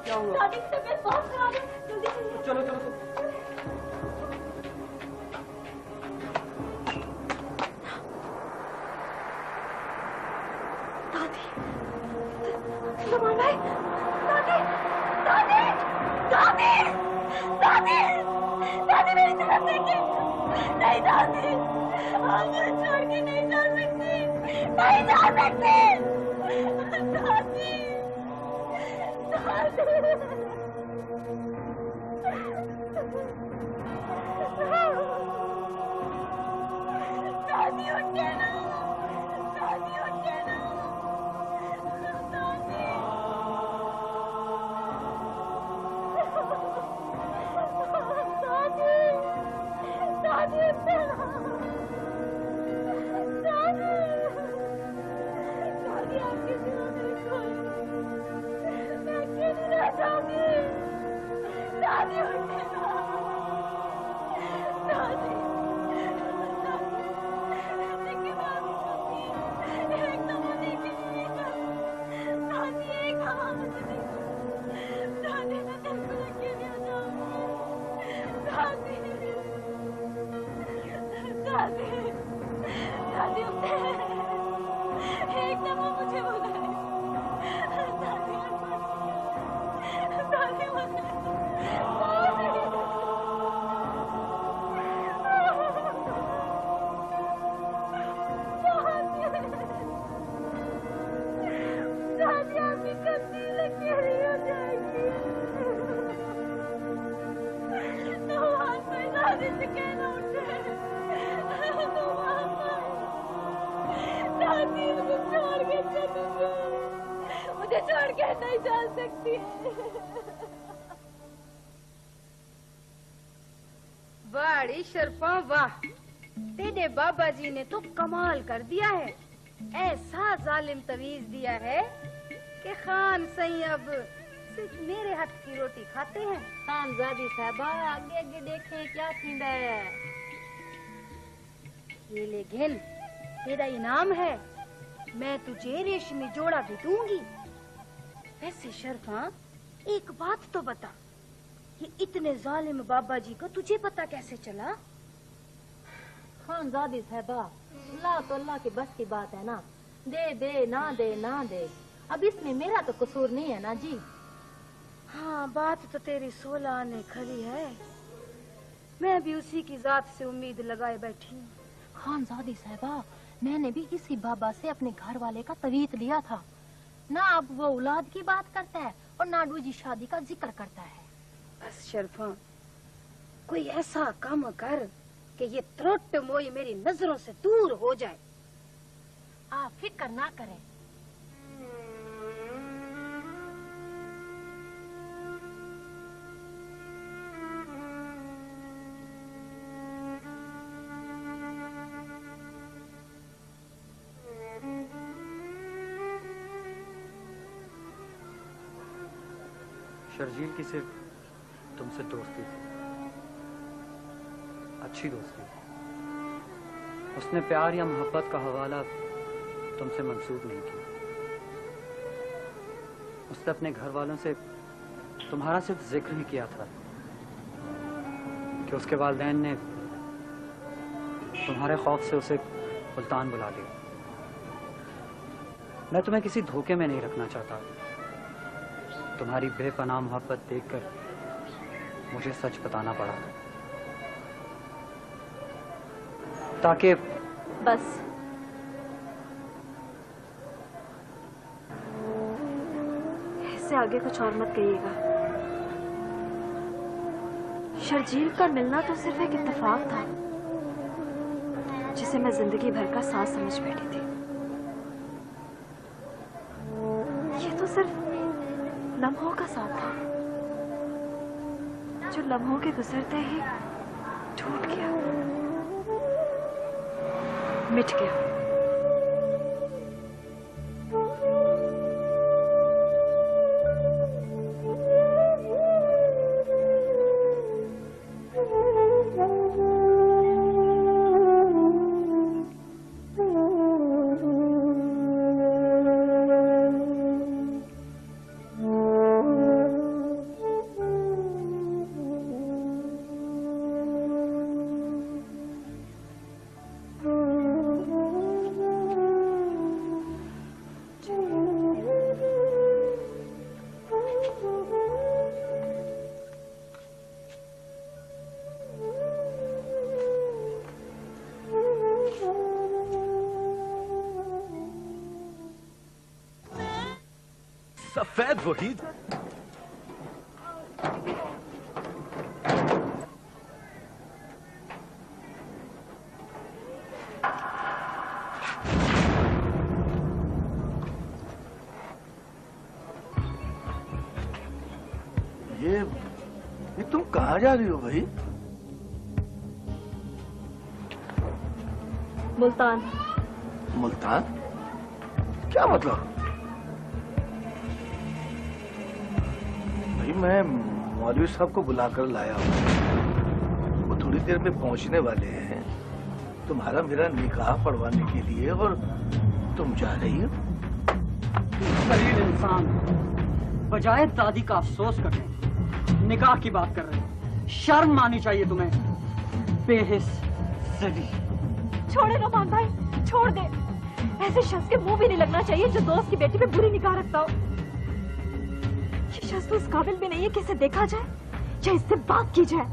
क्या हुआ? दादी की तबीयत बहुत खराब है, जल्दी चलिए। चलो चलो दादी, सुमन भाई, दादी, दादी, दादी, दादी, दादी मेरी तरफ देखिए। नहीं दादी, आप मुझे छोड़ के नहीं जा सकती, नहीं जा सकती। दादी, दादी उठ के ना, दादी उठ के ना, दादी, दादी, दादी उठ के ना, दादी, दादी आपके सिवा मेरे कोई, मैं अकेली रह जाऊंगी। दादी उठ के ना, दादी, देखिए भाभी सुनती है, एक तो वो देखे नहीं कर, दादी एक हवा मुझे देखो, दादी मैं बिल्कुल अकेली हो जाऊंगी। दादी, दादी, दादी उठे, एक दफा मुझे बुलाए, दादी दादी मुझे दादी आपकी गंदी लकीरें हो जाएगी। तो हाथ में दादी से कहना उठे, तो हाथ में दादी मुझे छोड़ के चली गई, मुझे छोड़ के नहीं जा सकती। बड़ी शर्फा वाह, तेरे बाबा जी ने तो कमाल कर दिया है। ऐसा जालिम तवीज दिया है कि खान सही अब सिर्फ मेरे हाथ की रोटी खाते हैं। खानजादी साहबा आगे आगे देखें क्या थींदा है। ये ले घिन, तेरा इनाम है, मैं तुझे रेशमी जोड़ा भी दूंगी। वैसे शर्फा एक बात तो बता, ये इतने जालिम बाबा जी को तुझे पता कैसे चला? खानजादी साहबा, अल्लाह तो अल्लाह की बस की बात है ना, दे दे ना दे ना दे, अब इसमें मेरा तो कसूर नहीं है ना जी। हाँ, बात तो तेरी 16 आने खरी है, मैं भी उसी की जात से उम्मीद लगाए बैठी हूँ। खानजादी साहबा, मैंने भी इसी बाबा से अपने घर वाले का तवीत लिया था ना, अब वो औलाद की बात करता है और ना दूजी शादी का जिक्र करता है। बस शर्फा, कोई ऐसा काम कर कि ये त्रुट मोई मेरी नजरों से दूर हो जाए। आप फिक्र ना करें। शर्जील की सिर्फ तुमसे दोस्ती थी, अच्छी दोस्ती। उसने प्यार या मोहब्बत का हवाला तुमसे मंसूब नहीं किया। उसने अपने घर वालों से तुम्हारा सिर्फ जिक्र ही किया था कि उसके वालिदैन ने तुम्हारे खौफ से उसे मुल्तान बुला लिया। मैं तुम्हें किसी धोखे में नहीं रखना चाहता। तुम्हारी बेपनाह मोहब्बत देखकर मुझे सच बताना पड़ा ताकि बस इससे आगे कुछ और मत कहिएगा। शर्जील का मिलना तो सिर्फ एक इत्तेफाक था जिसे मैं जिंदगी भर का साथ समझ बैठी थी। ये तो सिर्फ लम्हों का साथ था जो लम्हों के गुजरते ही टूट गया, मिट गया। सफेद वहीद। ये तुम कहाँ जा रही हो भाई? मुल्तान। मुल्तान? क्या मतलब? भाई मैं मौलवी साहब को बुलाकर लाया हूँ, वो थोड़ी देर में पहुंचने वाले हैं तुम्हारा मेरा निकाह पढ़वाने के लिए, और तुम जा रही हो? खलील इंसान बजाय दादी का अफसोस करने निकाह की बात कर रहे हैं। शर्म आनी चाहिए तुम्हें, बेहिस सदी। छोड़े नौमान भाई, छोड़ दे। ऐसे शख्स के मुंह भी नहीं लगना चाहिए जो दोस्त की बेटी पे बुरी निगाह रखता हो। ये शख्स तो इस काबिल भी नहीं है कि इसे देखा जाए या इससे बात की जाए।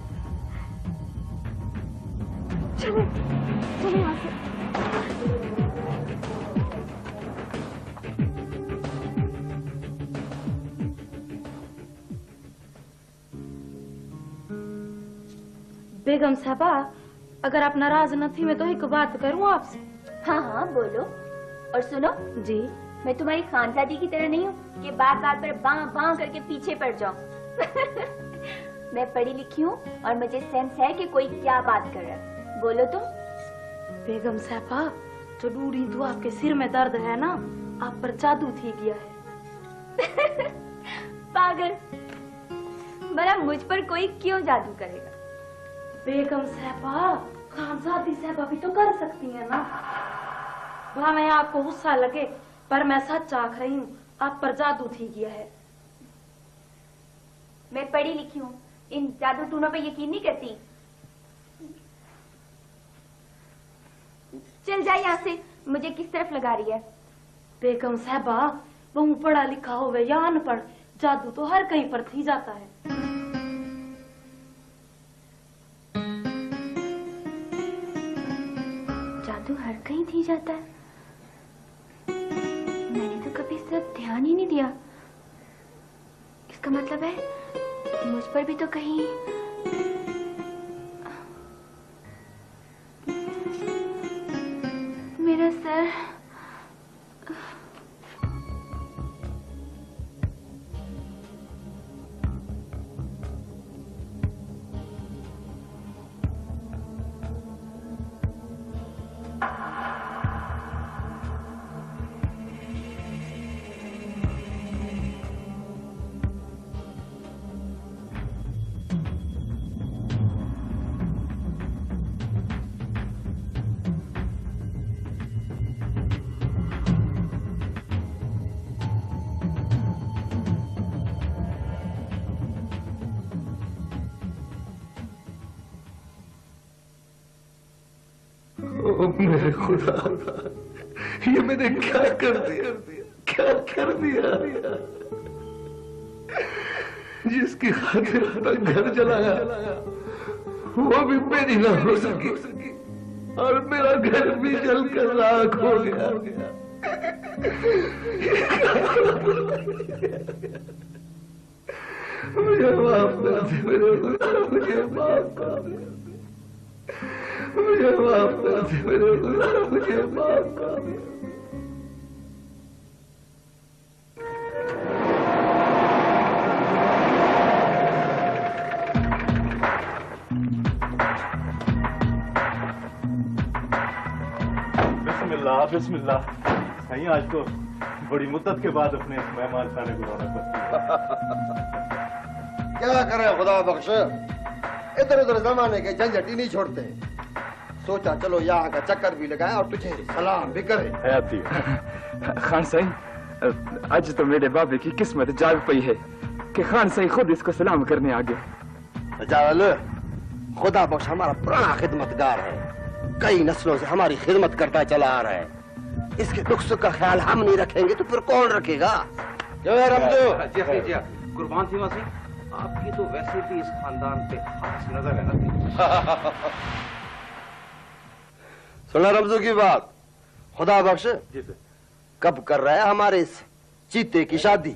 चले चले यहाँ से। बेगम साहबा, अगर आप नाराज न थी मैं तो एक बात करूं आपसे। हाँ हाँ बोलो। और सुनो जी, मैं तुम्हारी खानजादी की तरह नहीं हूँ कि बार बार पर बां बां करके पीछे पड़ जाऊं। मैं पढ़ी लिखी हूँ और मुझे सेंस है कि कोई क्या बात कर रहा है। बोलो तुम। बेगम साहबा, जो डूरी तो आपके सिर में दर्द है ना, आप पर जादू थी गया है। पागल, भला मुझ पर कोई क्यों जादू करेगा? बेगम साहबा, खानजादी साहबा भी तो कर सकती है ना। भला मैं आपको गुस्सा लगे, पर मैं सच आख रही हूँ, आप पर जादू थी गया है। मैं पढ़ी लिखी हूँ, इन जादू टूनों पे यकीन नहीं करती। चल जाए यहाँ से, मुझे किस तरफ लगा रही है? बेगम साहबा, बहु पढ़ा लिखा होवे या अनपढ़, जादू तो हर कहीं पर थी जाता है। जादू हर कहीं थी जाता है? मैंने तो कभी इस तरफ ध्यान ही नहीं दिया। इसका मतलब है मुझ पर भी तो कहीं मेरा सर। मेरे खुदा, ये मैंने क्या कर दिया, क्या कर दिया? जिसकी खातिर अपना घर जलाया वो भी मेरी ना हो सकी, और मेरा घर भी जलकर राख हो गया। मुझे माफ कर दे मेरे खुदा, मुझे माफ कर दे, मुझे माफ कर दे मेरे खुदा, मुझे माफ कर दे। बिस्मिल्लाह बिस्मिल्लाह। सही, आज तो बड़ी मुद्दत के बाद अपने मेहमान खाने को रौनक बरती। क्या करें खुदा बख्श, इधर उधर जमाने के झंझट ही नहीं छोड़ते। सोचा चलो यहाँ का चक्कर भी लगाए और तुझे सलाम भी करे। हयाती खान साईं, आज तो मेरे बाबे की किस्मत जाग पई है कि खान साईं खुद इसको सलाम करने आ गए। जावल, खुदा बख्श हमारा पुराना खिदमतगार है, कई नस्लों से हमारी खिदमत करता चला आ रहा है। इसके दुख सुख का ख्याल हम नहीं रखेंगे तो फिर कौन रखेगा? क्यों है रमजू? जी कुर्बान थी मसी, आपकी तो वैसे भी इस खानदान पे खास नजर है ना। सुना रमजू की बात? खुदा बख्श जी सर। कब कर रहा है हमारे इस चीते की शादी?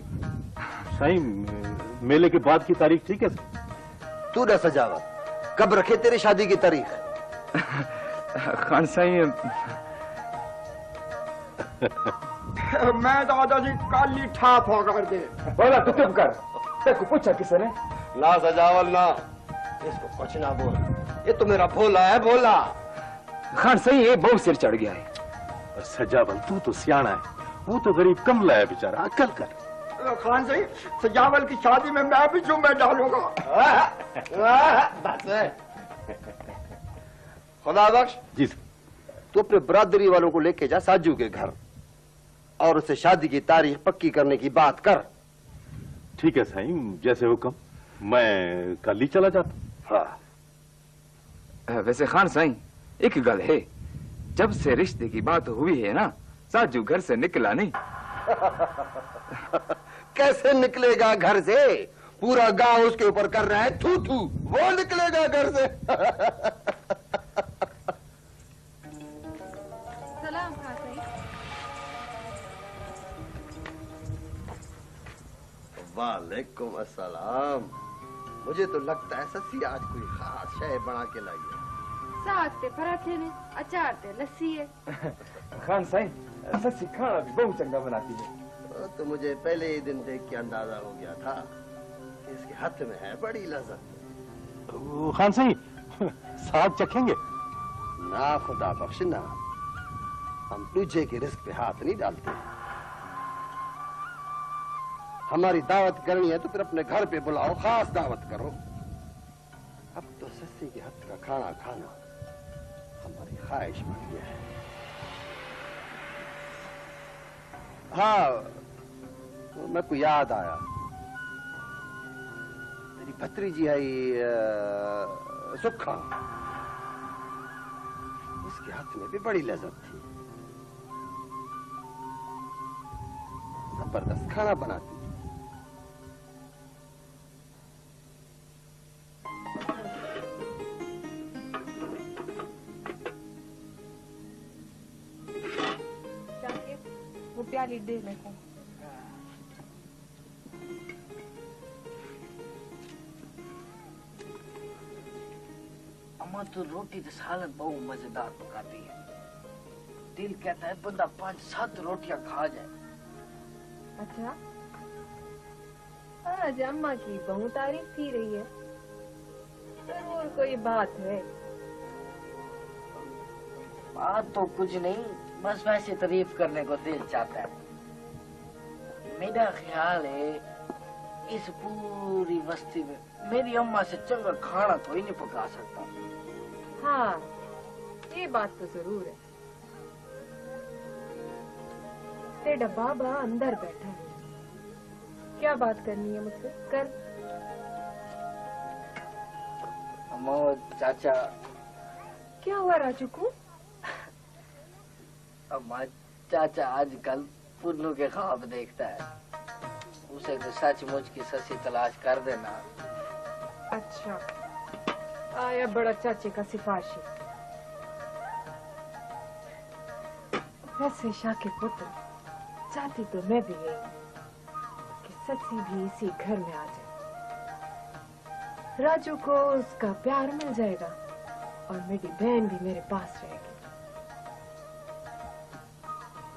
साईं, मेले के बाद की तारीख ठीक है? तू न सजावा, कब रखे तेरी शादी की तारीख? खान साईं, मैं दादाजी काली ठाप हो कर दे। बोला तू चुप कर, तेरे को पूछा किसी ने? ना सजावल ना, इसको कुछ ना बोल, ये तो मेरा भोला है, भोला। खान साईं, ये बहुत सिर चढ़ गया है। सजावल, तू तो सियाना है, वो तो गरीब कमला है बेचारा, अक्ल कर। खान साईं, सजावल की शादी में मैं भी जुम्मे डालूंगा। बस है। खुदा बख्श जी। तू अपने बरादरी वालों को लेके जा साजू के घर और उससे शादी की तारीख पक्की करने की बात कर। ठीक है साईं, जैसे हुक्म। मैं कल ही चला जाता। हाँ। वैसे खान साईं, एक गल है, जब से रिश्ते की बात हुई है ना, साजू घर से निकला नहीं। कैसे निकलेगा घर से? पूरा गांव उसके ऊपर कर रहा है थू थू, वो निकलेगा घर से। सलाम खान साईं। वालेकुम अस्सलाम। मुझे तो लगता है सस्सी आज कोई खास शय बना के लाई है। साग ते पराठे ने, अचार ते लस्सी है। खान साईं, सस्सी खाना भी बहुत चंगा बनाती है। तो मुझे पहले ही दिन देख के अंदाजा हो गया था कि इसके हाथ में है बड़ी लज़्ज़त। खान साईं, साग चखेंगे? ना खुदा बख्श ना, हम दूजे के रिस्क पे हाथ नहीं डालते। हमारी दावत करनी है तो फिर अपने घर पे बुलाओ, खास दावत करो। अब तो सस्सी के हाथ का खाना खाना हमारी ख्वाहिश बन गया है। हाँ, तो मेरे को याद आया, तेरी भतीजी है सुखा, उसके हाथ में भी बड़ी लज़्ज़त थी, जबरदस्त खाना बनाती। वो प्याली दे मेरे को। अम्मा तो रोटी तो सालन बहुत मजेदार पकाती है। दिल कहता है बंदा 5-7 रोटियां खा जाए। अच्छा, आज अम्मा की बहुत तारीफ की रही है, जरूर कोई बात है। बात तो कुछ नहीं, बस वैसे तारीफ करने को दिल चाहता है। मेरा ख्याल है इस पूरी बस्ती में मेरी अम्मा से चंगा खाना कोई नहीं पका सकता। हाँ, ये बात तो जरूर है। तेरा बाबा अंदर बैठा है, क्या बात करनी है मुझसे? कर। अम्मा, चाचा। क्या हुआ राजू को? अम्मा, चाचा आजकल पुन्नू के ख्वाब देखता है, उसे तो सचमुच की सच्ची तलाश कर देना। अच्छा, आया बड़ा चाचे का सिफारिशी। वैसे शाह के पुत्र, चाहती तो मैं भी यही कि सच्ची भी इसी घर में आ जाए। राजू को उसका प्यार मिल जाएगा और मेरी बहन भी मेरे पास रहेगी।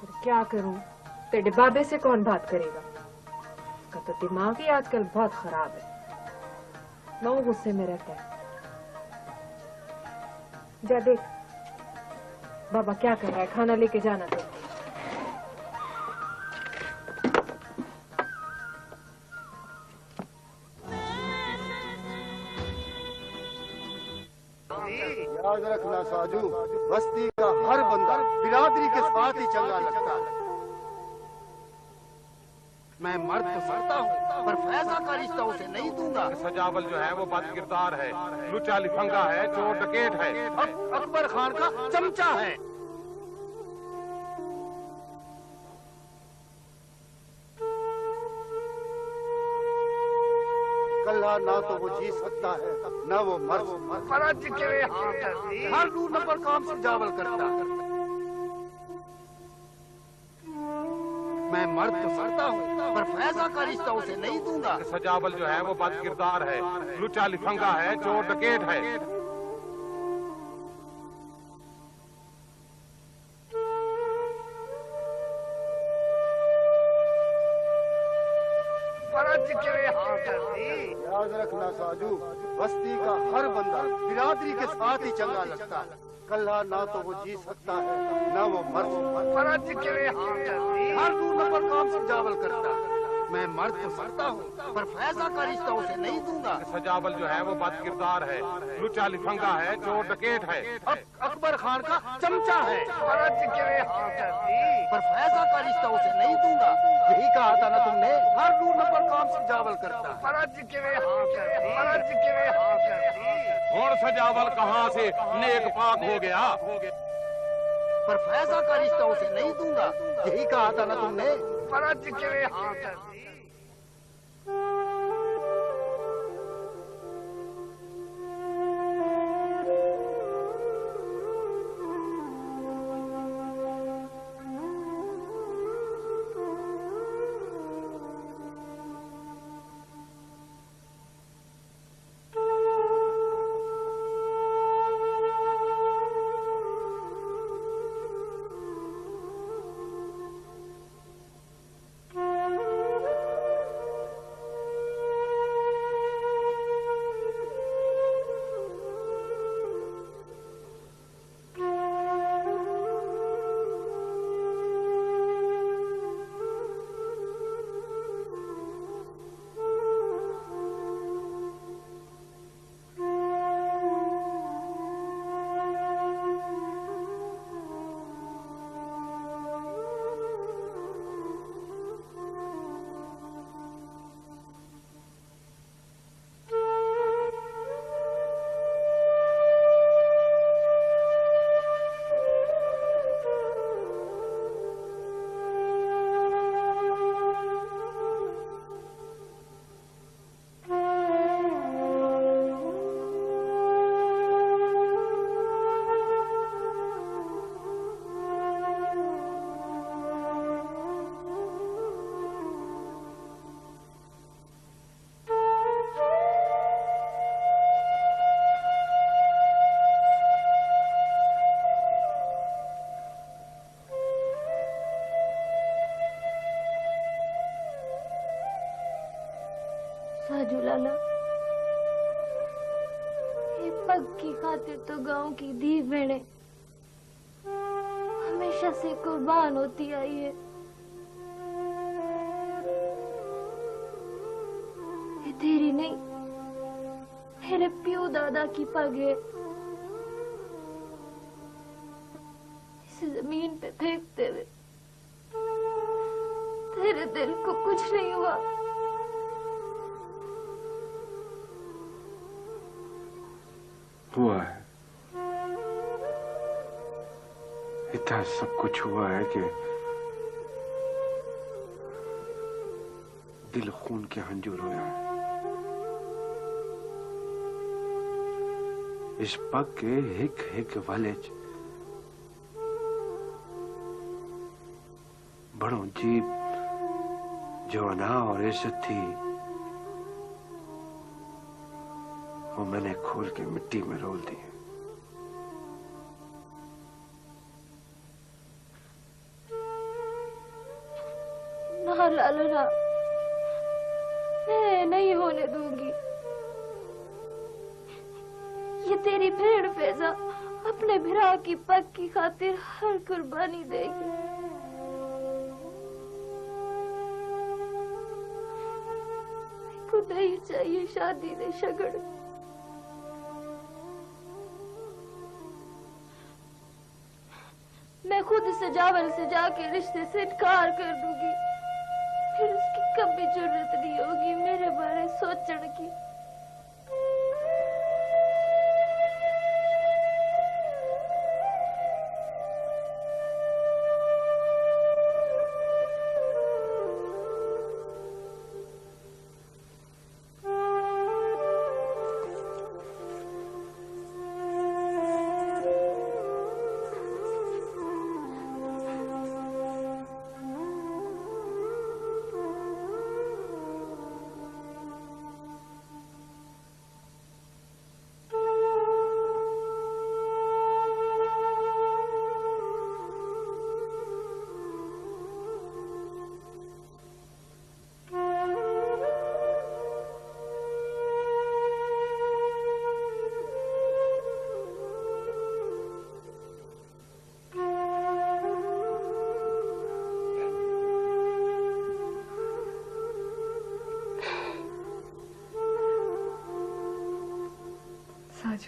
फिर क्या करूं? तेरे बाबे से कौन बात करेगा? उसका तो दिमाग ही आजकल बहुत खराब है, बहुत गुस्से में रहता है। जा देख बाबा क्या कर रहा है, खाना लेके जाना। तो याद रखना साजू, बस्ती का हर बंदा बिरादरी के साथ ही चंगा लगता है। मैं मर्द तो सकता हूँ, पर फैजा का रिश्ता उसे नहीं दूंगा। सजावल जो है वो बद किरदार है, लुचा लिफंगा है, चोर डकैत है, अकबर खान का चमचा है। कल्ला ना तो वो जी सकता है, ना वो मर फर्ज के हर 2 नंबर काम सजावल करता। मैं मैं मर्द तो मरता हूँ, पर फैजा का रिश्ता उसे नहीं दूंगा। सजावल जो है वो बद किरदार है, लुचा लिफंगा है, चोर डकैत है। याद रखना साजू, बस्ती का हर बंदा बिरादरी के साथ ही चंगा लगता है। कल्हा ना तो वो जी सकता है, ना वो मर हर दूर पर काम सजावल करता है। मैं मर्द तो मरता हूँ, पर फैजा का रिश्ता उसे नहीं दूंगा। सजावल जो है वो बद किरदार है, लुचा लिफंगा है, चोर डकैत है। अब अकबर खान का चमचा है, पर फैजा का रिश्ता उसे नहीं दूंगा। यही कहा था ना तुमने, हर दूर पर काम सजावल करता है। और सजावल कहाँ से नेक पाक हो गया? पर फैजा का रिश्ता उसे नहीं दूंगा। यही कहा था ना तुमने। साजू लाला, ये पग की खातिर तो गांव की दी बहने हमेशा से कुर्बान होती आई है। ये तेरी नहीं, मेरे प्यो दादा की पग है। इसे जमीन पे फेंकते हुए तेरे दिल को कुछ नहीं हुआ। हुआ है, इतना सब कुछ हुआ है कि दिल खून के हंजूर होया है। इस पग के हिक हिक वाले बड़ो जीप जो अना और इज्जत थी, वो मैंने खोल के मिट्टी में रोल दी। ना लाला ना, मैं नहीं होने दूंगी। ये तेरी भेड़ फैजा अपने भिरा की पग की खातिर हर कुर्बानी देगी। को नहीं चाहिए शादी दे शगड़। मैं खुद सजावल से जाके रिश्ते से इनकार कर दूंगी, फिर उसकी कभी जरूरत नहीं होगी मेरे बारे सोचने की।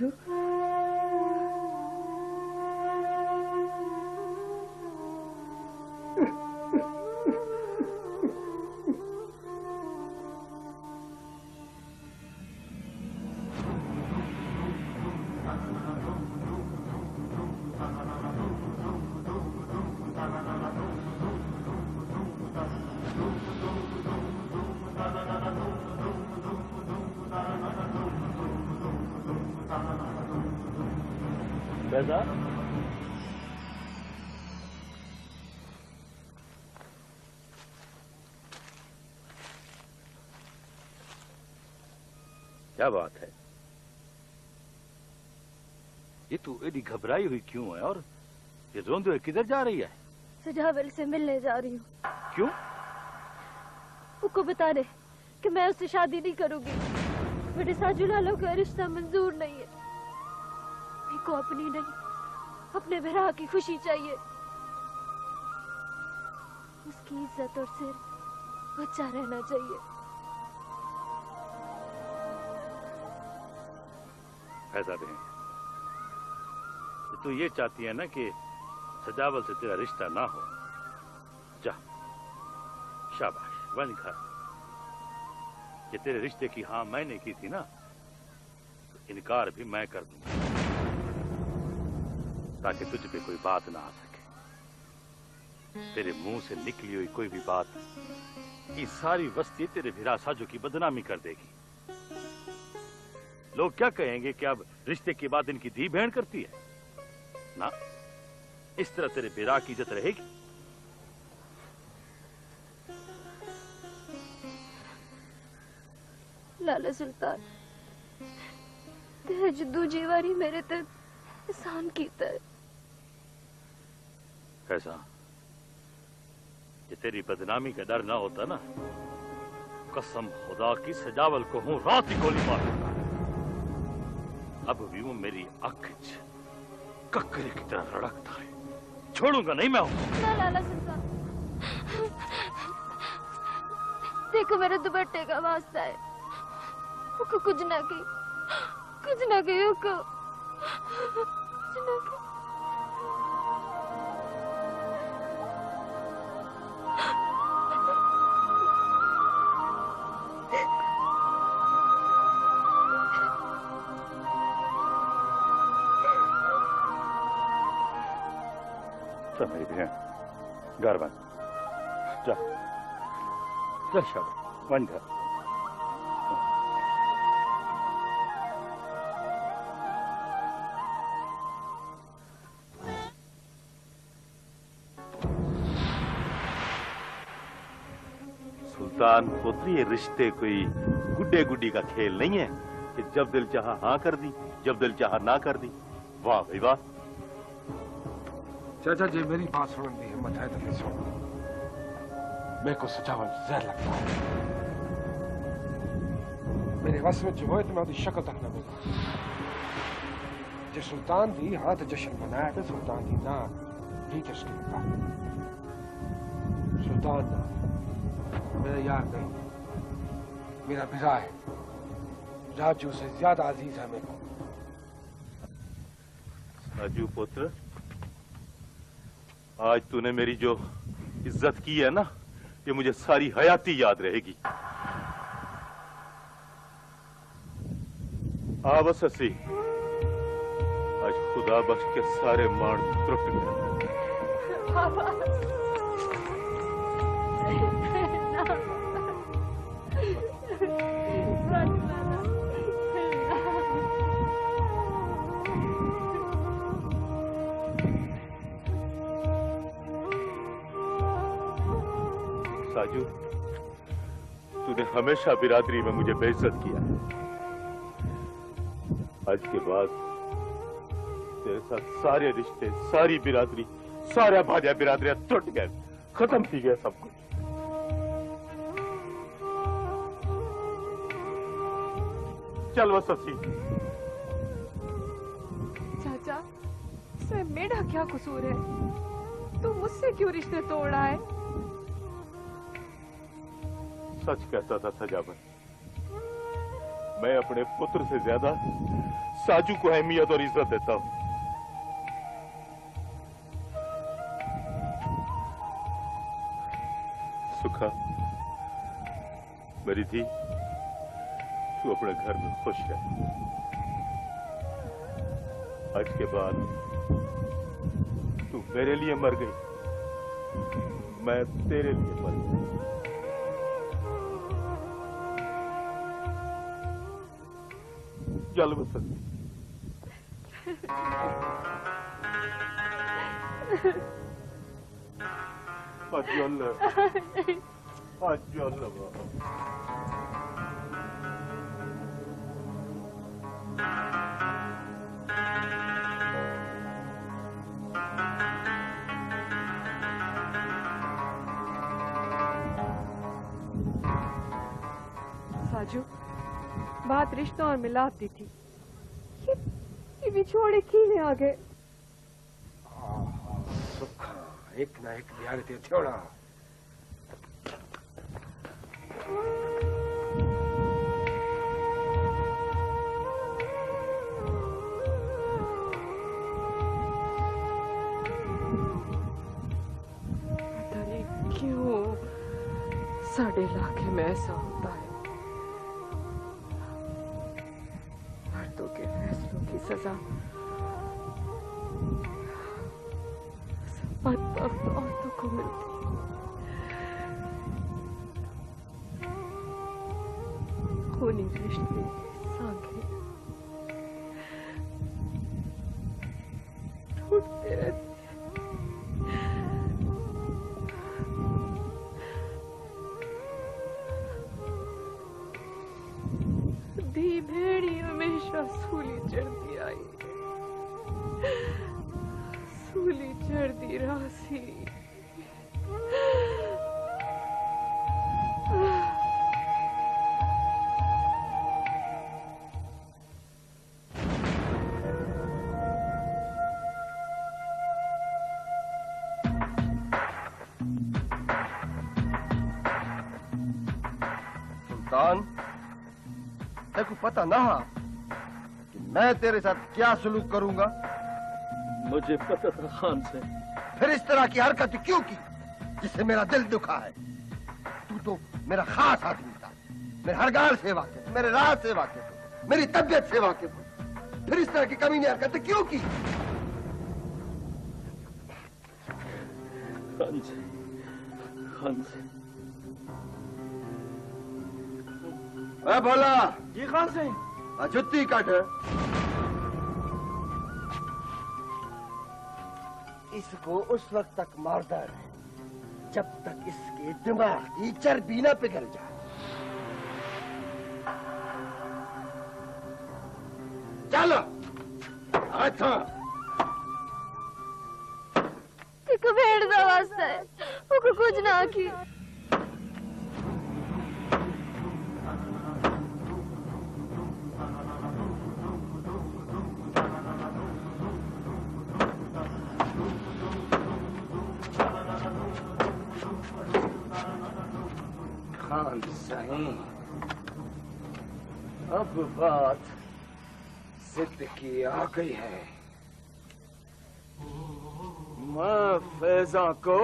राजू। बैजा क्या बात है? ये तू एडी घबराई हुई क्यों है और ये रोंदे हुए किधर जा रही है? सजावल से मिलने जा रही हूँ। क्यों? उसको बता दे कि मैं उससे शादी नहीं करूंगी। मेरे साजू लालो का रिश्ता मंजूर नहीं है। मेरे को अपनी नहीं, अपने भरा की खुशी चाहिए। उसकी इज्जत और सिर बचा रहना चाहिए। फैजा दे, तू ये चाहती है ना कि सजावल से तेरा रिश्ता ना हो। जा, शाबाश, वन खा। ये तेरे रिश्ते की हाँ मैंने की थी ना, तो इनकार भी मैं कर दूंगा, ताकि तुझ पे कोई बात ना आ सके। तेरे मुंह से निकली हुई कोई भी बात ये सारी बस्ती तेरे भिरा साजो की बदनामी कर देगी। लोग क्या कहेंगे कि अब रिश्ते के बाद इनकी धी बहन करती है ना। इस तरह तेरे भिरा की इज्जत रहेगी। लाला सुल्तान, तेरे जद्दू जीवारी मेरे ते एहसान कीता है। कैसा? ये तेरी बदनामी का डर ना होता ना, कसम खुदा की सजावल को हूं रात ही गोली मार देता। अब भी वो मेरी आंख ककरे की तरह रड़कता है। छोड़ूंगा नहीं मैं उसे। ना लाला सुल्तान, देखो मेरे दुपट्टे का वास्ता है। उसको कुछ ना की, कुछ ना की, उसको कुछ ना की। जा मेरी बहन, घर बन जा, जा शाबाश, वन घर। सुल्तान पुत्र, ये रिश्ते कोई गुड्डे गुड्डी का खेल नहीं है कि जब दिल चाहा हाँ कर दी, जब दिल चाहा ना कर दी। वाह भाई वाह। चाचा जी मेरी बात सुन दी हिम्मत है तो सुनो। मेरे को सजावल जहर लगता है। मेरे बस में जो है तो मैं उसकी शक्ल तक न मिला। जो सुल्तान दी हाँ तो जश्न मनाया तो सुल्तान दी ना भी जश्न लगा। सुल्तान ना मेरा यार नहीं, मेरा बिरा है। राजू से ज्यादा अजीज है मेरे को। राजू पुत्र, आज तूने मेरी जो इज्जत की है ना, ये मुझे सारी हयाती याद रहेगी। बस असी आज खुदा बख्श के सारे मार त्रुट गए। साजू, तूने हमेशा बिरादरी में मुझे बेइज्जत किया। आज के बाद तेरे साथ सारे रिश्ते, सारी बिरादरी, सारे भाजा बिरादरियां टूट गए, खत्म थी गया सब कुछ। चल वो ससी। चाचा, इसमें मेरा क्या कसूर है? तू मुझसे क्यों रिश्ते तोड़ रहा है? सच कहता था सजावल, मैं अपने पुत्र से ज्यादा साजू को अहमियत और इज्जत देता हूं। सुखा, मेरी धी, तू अपने घर में खुश है। आज के बाद तू मेरे लिए मर गई, मैं तेरे लिए मर गई। चल बसंती, साजू, बात रिश्तों और मिलाप दी थी, ये बिछोड़े कीने आ गए। सुखा, एक ना एक बिहार ते थोड़ा पता नहीं क्यों साढ़े इलाके में ऐसा होता है। मर्दों के फैसलों की सजा बदबख्त औरतों को मिलती है। खूनी रिश्ते सांगे टूटते रहते हैं। धी भेड़ी हमेशा सूली चढ़ती आई, सूली चढ़ती रासी। सुल्तान, तेरे को पता ना कि मैं तेरे साथ क्या सलूक करूंगा? मुझे पता था खान से। फिर इस तरह की हरकत क्यों की जिससे मेरा दिल दुखा है? तू तो मेरा खास आदमी था, मेरे हर गाल से वाकिफ, मेरे राज से वाकिफ, मेरी तबीयत से वाकिफ। फिर इस तरह की कमीनी हरकतें क्यों की? खान से, खान से। भोला जी खान सिंह। जुत्ती काट। इसको उस वक्त तक मारता रहे जब तक इसके दिमाग की चर्बी न पिघल जाए। चलो अच्छा भेड़ दा वास्ता है, वो कुछ ना की। खान सही, अब बात जिद की आ गई है। मैं फैजा को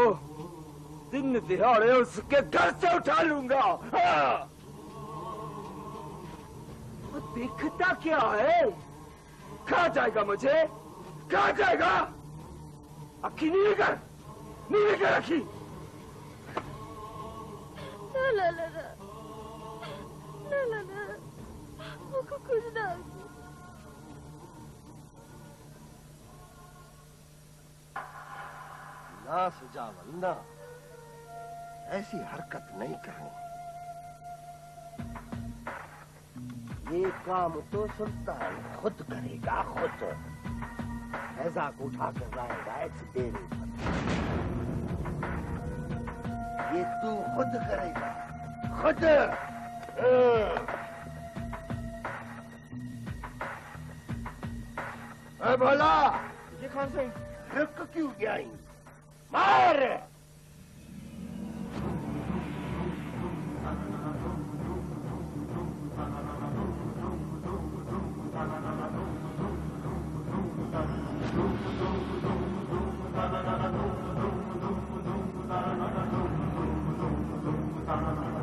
दिन दिहाड़े उसके घर से उठा लूंगा। हाँ। वो दिखता क्या है? खा जाएगा मुझे, खा जाएगा। अखी नीली कर अखी। ला ला ला ला ला ला, वो कुछ ना। ना सजावल ना, ऐसी हरकत नहीं करनी। ये काम तो सुल्तान खुद करेगा, खुद। फैजा को उठाकर लाएगा एक्सपेरी पर। ये तू खुद करेगा, खुद। भोला जी खान सिंह। रुक क्यों गया? मार। हाँ हाँ हाँ